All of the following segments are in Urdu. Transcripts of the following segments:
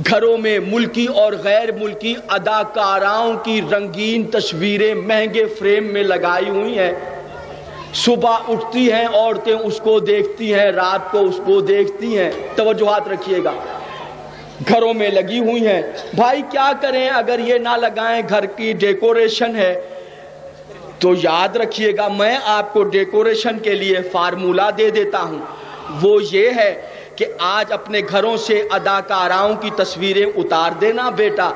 گھروں میں ملکی اور غیر ملکی اداکاراؤں کی رنگین تصویریں مہنگے فریم میں لگائی ہوئی ہیں. صبح اٹھتی ہیں عورتیں اس کو دیکھتی ہیں، رات کو اس کو دیکھتی ہیں. توجہات رکھیے گا، گھروں میں لگی ہوئی ہیں. بھائی کیا کریں اگر یہ نہ لگائیں، گھر کی ڈیکوریشن ہے. تو یاد رکھیے گا، میں آپ کو ڈیکوریشن کے لیے فارمولہ دے دیتا ہوں. وہ یہ ہے کہ آج اپنے گھروں سے اداکاراؤں کی تصویریں اتار دینا بیٹا،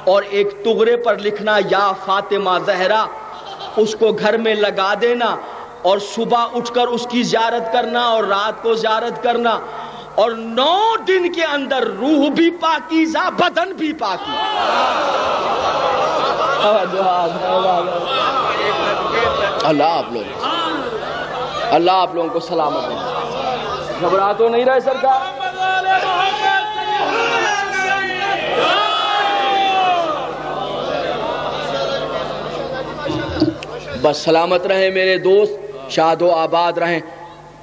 اور ایک ٹغرے پر لکھنا یا فاطمہ زہرا، اس کو گھر میں لگا دینا، اور صبح اٹھ کر اس کی زیارت کرنا اور رات کو زیارت کرنا، اور 9 دن کے اندر روح بھی پاکیزہ، بدن بھی پاکیزہ. اللہ آپ لوگوں کو سلامت ہے. گھبرا تو نہیں رہے سرکار؟ بس سلامت رہیں میرے دوست، شاد و آباد رہیں.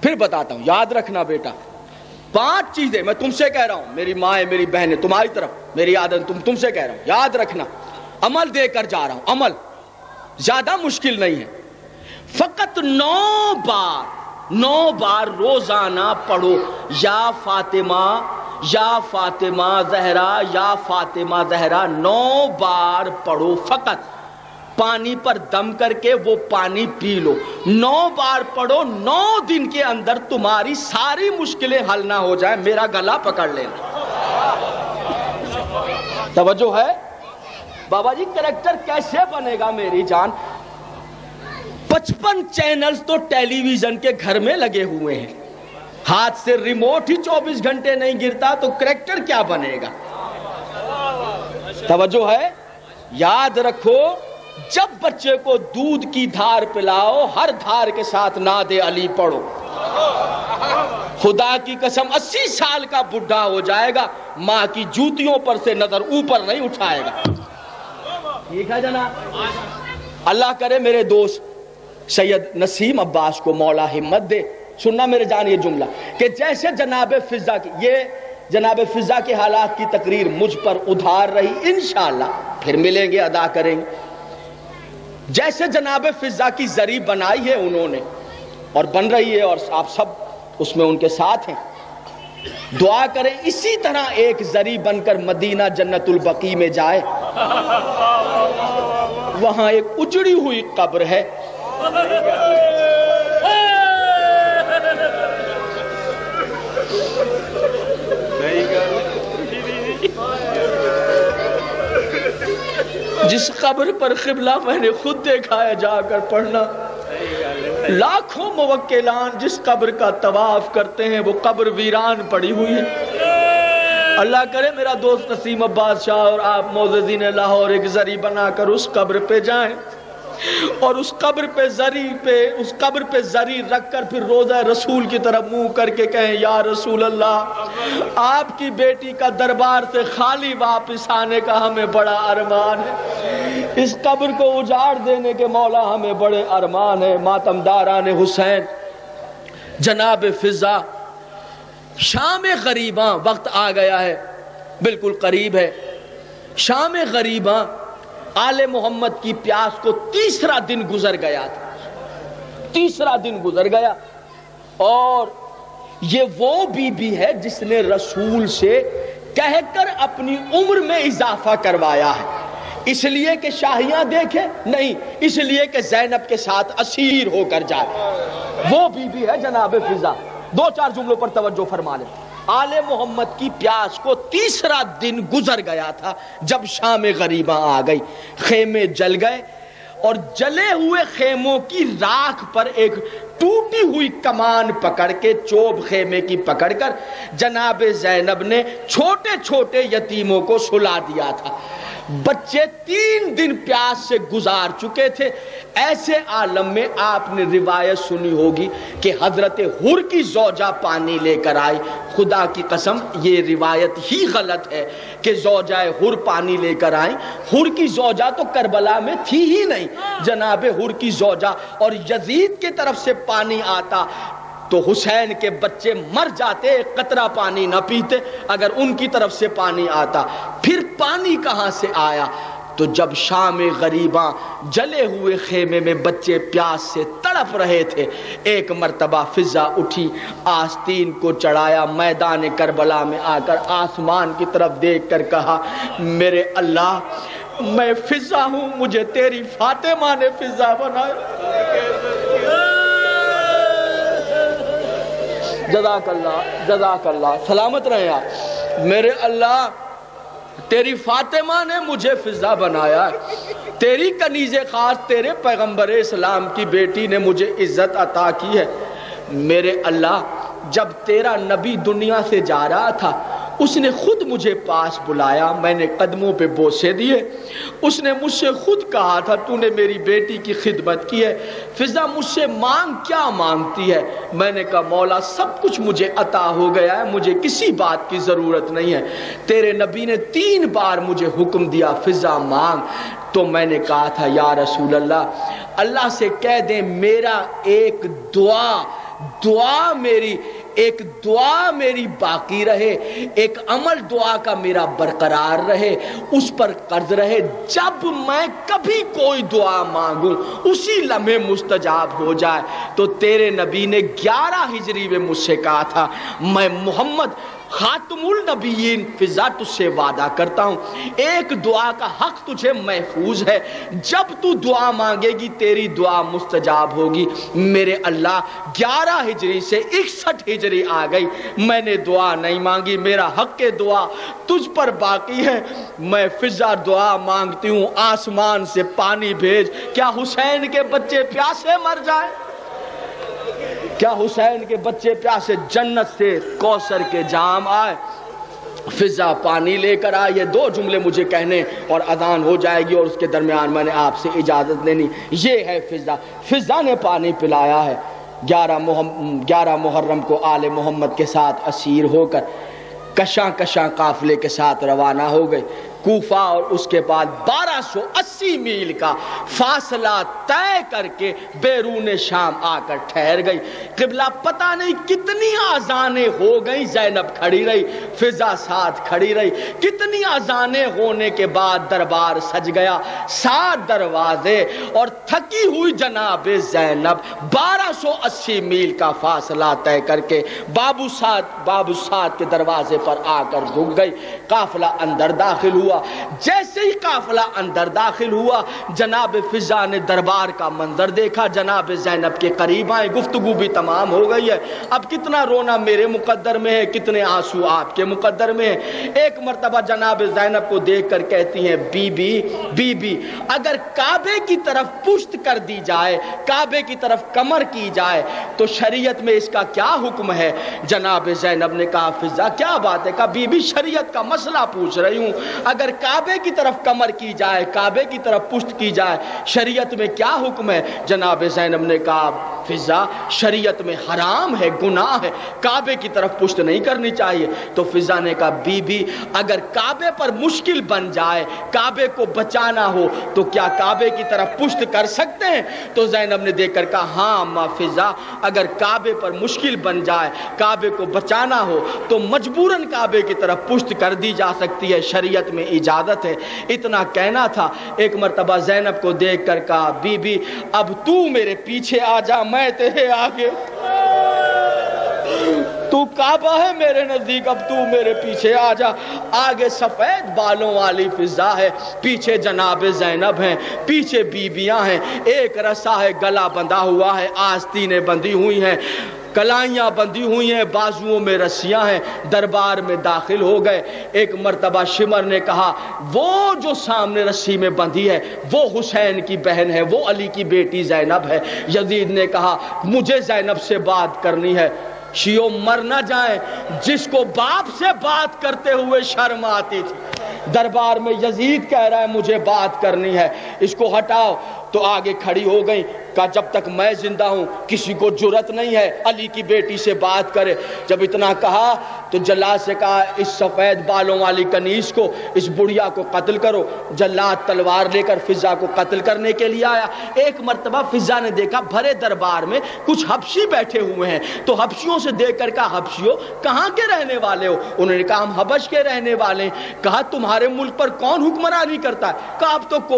پھر بتاتا ہوں، یاد رکھنا بیٹا، 5 چیزیں میں تم سے کہہ رہا ہوں، میری ماں ہے، میری بہن ہے، تمہاری طرف میری عادت تم سے کہہ رہا ہوں، یاد رکھنا. عمل دے کر جا رہا ہوں، عمل زیادہ مشکل نہیں ہے. فقط 9 بار روزانہ پڑھو یا فاطمہ یا فاطمہ زہرا یا فاطمہ زہرا. 9 بار پڑھو فقط، پانی پر دم کر کے وہ پانی پی لو. 9 بار پڑھو، 9 دن کے اندر تمہاری ساری مشکلیں حل نہ ہو جائیں. میرا گلا پکڑ لینا. توجہ ہے؟ بابا جی کریکٹر کیسے بنے گا میری جان؟ 55 چینلز تو ٹیلی ویژن کے گھر میں لگے ہوئے ہیں، ہاتھ سے ریموٹ ہی 24 گھنٹے نہیں گرتا تو کریکٹر کیا بنے گا؟ توجہ ہے؟ یاد رکھو، جب بچے کو دودھ کی دھار پلاؤ، ہر دھار کے ساتھ نعت علی پڑھو. خدا کی قسم 80 سال کا بڈھا ہو جائے گا، ماں کی جوتیوں پر سے نظر اوپر نہیں اٹھائے گا. ٹھیک ہے جناب؟ اللہ کرے میرے دوست سید نسیم عباس کو مولا ہمت دے. سننا میرے جان یہ جملہ کہ جیسے جناب فضا کی، یہ جناب فضا کے حالات کی تقریر مجھ پر ادھار رہی، انشاءاللہ پھر ملیں گے، ادا کریں گے. جیسے جناب فضا کی زری بنائی ہے انہوں نے اور بن رہی ہے، اور آپ سب اس میں ان کے ساتھ ہیں، دعا کریں اسی طرح ایک زری بن کر مدینہ جنت البقیع میں جائے. وہاں ایک اجڑی ہوئی قبر ہے، جس قبر پر قبلہ میں نے خود دیکھا ہے، جا کر پڑھنا. لاکھوں موکلان جس قبر کا طواف کرتے ہیں وہ قبر ویران پڑی ہوئی ہے. اللہ کرے میرا دوست نسیم عباس شاہ اور آپ معززین لاہور ایک زری بنا کر اس قبر پہ جائیں، اور اس قبر پہ زری رکھ کر پھر روضہ رسول کی طرف منہ کر کے کہیں، یا رسول اللہ، آپ کی بیٹی کا دربار سے خالی واپس آنے کا ہمیں بڑا ارمان ہے، اس قبر کو اجاڑ دینے کے مولا ہمیں بڑے ارمان ہے. ماتمداران حسین، جناب فضا، شام غریباں، وقت آ گیا ہے، بالکل قریب ہے. شام غریباں آل محمد کی پیاس کو 3 دن گزر گیا تھا، 3 دن گزر گیا. اور یہ وہ بی بی ہے جس نے رسول سے کہہ کر اپنی عمر میں اضافہ کروایا ہے. اس لیے کہ شاہیاں دیکھے نہیں، اس لیے کہ زینب کے ساتھ اسیر ہو کر جائے. وہ بی بی ہے جناب فضا. 2-4 جملوں پر توجہ فرما لیں. آل محمد کی پیاس کو 3 دن گزر گیا تھا جب شام غریباں آ گئی. خیمے جل گئے، اور جلے ہوئے خیموں کی راکھ پر ایک ٹوٹی ہوئی کمان پکڑ کے، چوب خیمے کی پکڑ کر جناب زینب نے چھوٹے چھوٹے یتیموں کو سلا دیا تھا. بچے 3 دن پیاس سے گزار چکے تھے. ایسے عالم میں آپ نے روایت سنی ہوگی کہ حضرت حر کی زوجہ پانی لے کر آئی. خدا کی قسم یہ روایت ہی غلط ہے کہ زوجہ حر پانی لے کر آئیں. حر کی زوجہ تو کربلا میں تھی ہی نہیں. جناب حر کی زوجہ، اور یزید کی طرف سے پانی آتا تو حسین کے بچے مر جاتے، ایک قطرہ پانی نہ پیتے اگر ان کی طرف سے پانی آتا۔ پھر پانی کہاں سے آیا؟ تو جب شام غریباں جلے ہوئے خیمے میں بچے پیاس سے تڑپ رہے تھے، ایک مرتبہ فضا اٹھی، آستین کو چڑھایا، میدان کربلا میں آ کر آسمان کی طرف دیکھ کر کہا، میرے اللہ میں فضا ہوں، مجھے تیری فاطمہ نے فضا بنایا۔ جزاک اللہ، جزاک اللہ، سلامت رہے آپ۔ میرے اللہ تیری فاطمہ نے مجھے فضا بنایا، تیری کنیز خاص تیرے پیغمبر اسلام کی بیٹی نے مجھے عزت عطا کی ہے۔ میرے اللہ جب تیرا نبی دنیا سے جا رہا تھا اس نے خود مجھے پاس بلایا، میں نے قدموں پہ بوسے دیے، اس نے مجھ سے خود کہا تھا تو نے میری بیٹی کی خدمت کی ہے، فضا مجھ سے مانگ کیا مانگتی ہے؟ میں نے کہا مولا سب کچھ مجھے عطا ہو گیا ہے، مجھے کسی بات کی ضرورت نہیں ہے۔ تیرے نبی نے 3 بار مجھے حکم دیا فضا مانگ، تو میں نے کہا تھا یا رسول اللہ اللہ سے کہہ دیں میرا ایک دعا میری باقی رہے، ایک عمل دعا کا میرا برقرار رہے، اس پر قرض رہے، جب میں کبھی کوئی دعا مانگوں اسی لمحے مستجاب ہو جائے۔ تو تیرے نبی نے 11 ہجری میں مجھ سے کہا تھا میں محمد خاتم النبیین فضا تجھ سے وعدہ کرتا ہوں ایک دعا کا حق تجھے محفوظ ہے، جب تو دعا مانگے گی تیری دعا مستجاب ہوگی۔ میرے اللہ 11 ہجری سے 61 ہجری آ گئی، میں نے دعا نہیں مانگی، میرا حق دعا تجھ پر باقی ہے۔ میں فضا دعا مانگتی ہوں آسمان سے پانی بھیج، کیا حسین کے بچے پیاسے مر جائیں؟ کیا حسین کے بچے پیاسے جنت سے کوثر کے جام آئے؟ فضا پانی لے کر آئے۔ یہ 2 جملے مجھے کہنے اور اذان ہو جائے گی اور اس کے درمیان میں نے آپ سے اجازت لینی۔ یہ ہے فضا نے پانی پلایا ہے۔ 11 محرم کو آل محمد کے ساتھ اسیر ہو کر کشاں قافلے کے ساتھ روانہ ہو گئے کوفہ، اور اس کے بعد 1280 میل کا فاصلہ طے کر کے بیرون شام آ کر ٹھہر گئی۔ قبلہ پتہ نہیں کتنی آذانیں ہو گئیں، زینب کھڑی رہی، فضا ساتھ کھڑی رہی، کتنی آذانیں ہونے کے بعد دربار سج گیا، 7 دروازے اور تھکی ہوئی جناب زینب 1280 میل کا فاصلہ طے کر کے بابو سعد کے دروازے پر آ کر رک گئی۔ قافلہ اندر داخل ہوا، جیسے ہی قافلہ اندر داخل ہوا جناب فضا نے دربار کا منظر دیکھا، جناب زینب کے قریب آئے، گفتگو بھی تمام ہو گئی ہے، اب کتنا رونا میرے مقدر میں ہے، کتنے آنسو آپ کے مقدر میں ہے۔ ایک مرتبہ جناب زینب کو دیکھ کر کہتی ہیں بی بی اگر کعبے کی طرف پشت کر دی جائے، کعبے کی طرف کمر کی جائے تو شریعت میں اس کا کیا حکم ہے؟ جناب زینب نے کہا فضا کیا بات ہے؟ کہا بی بی شریعت کا مسئلہ پوچھ رہی ہوں، اگر کعبے کی طرف کمر کی جائے، کعبے کی طرف پشت کی جائے، شریعت میں کیا حکم ہے؟ جناب زینب نے کہا فضا شریعت میں حرام ہے، گناہ ہے، کعبے کی طرف پشت نہیں کرنی چاہیے۔ تو فضا نے کہا بی بی اگر کعبے پر مشکل بن جائے، کعبے کو بچانا ہو تو کیا کعبے کی طرف پشت کر سکتے ہیں؟ تو زینب نے دیکھ کر کہا ہاں ماں فضا اگر کعبے پر مشکل بن جائے، کعبے کو بچانا ہو تو مجبوراً کعبے کی طرف پشت کر دی جا سکتی ہے، شریعت میں اجازت ہے۔ اتنا کہنا تھا، ایک مرتبہ زینب کو دیکھ کر کہا بی بی اب تو میرے پیچھے آ جا، میں تیرے آگے، تو کعبہ ہے میرے نزدیک، اب تو میرے پیچھے آ جا۔ آگے سفید بالوں والی فضا ہے، پیچھے جناب زینب ہیں، پیچھے بیبیاں ہیں، ایک رسا ہے گلا بندھا ہوا ہے، آستینیں بندھی ہوئی ہیں، کلائیاں بندھی ہوئی ہیں، بازوؤں میں رسیاں ہیں، دربار میں داخل ہو گئے۔ ایک مرتبہ شمر نے کہا وہ جو سامنے رسی میں بندھی ہے وہ حسین کی بہن ہے، وہ علی کی بیٹی زینب ہے۔ یزید نے کہا مجھے زینب سے بات کرنی ہے۔ شیعوں مر نہ جائیں، جس کو باپ سے بات کرتے ہوئے شرم آتی تھی، دربار میں یزید کہہ رہا ہے مجھے بات کرنی ہے، اس کو ہٹاؤ۔ تو آگے کھڑی ہو گئی، کہا جب تک میں زندہ ہوں کسی کو جرأت نہیں ہے علی کی بیٹی سے بات کرے. جب اتنا کہا تو جلاد سے کہا اس سفید بالوں والی کنیز کو، اس بڑھیا کو قتل کرو. جلاد تلوار لے کر فضا کو قتل کرنے کے لیے آیا. ایک مرتبہ فضا نے دیکھا بھرے دربار میں کچھ حبشی بیٹھے ہوئے ہیں، تو حبشیوں سے دیکھ کر کہا حبشیوں کہاں کے رہنے والے ہو؟ انہوں نے کہا ہم حبش کے رہنے والے ہیں. کہا تمہارے ملک پر کون حکمرانی کرتا ہے؟ کہا اب تو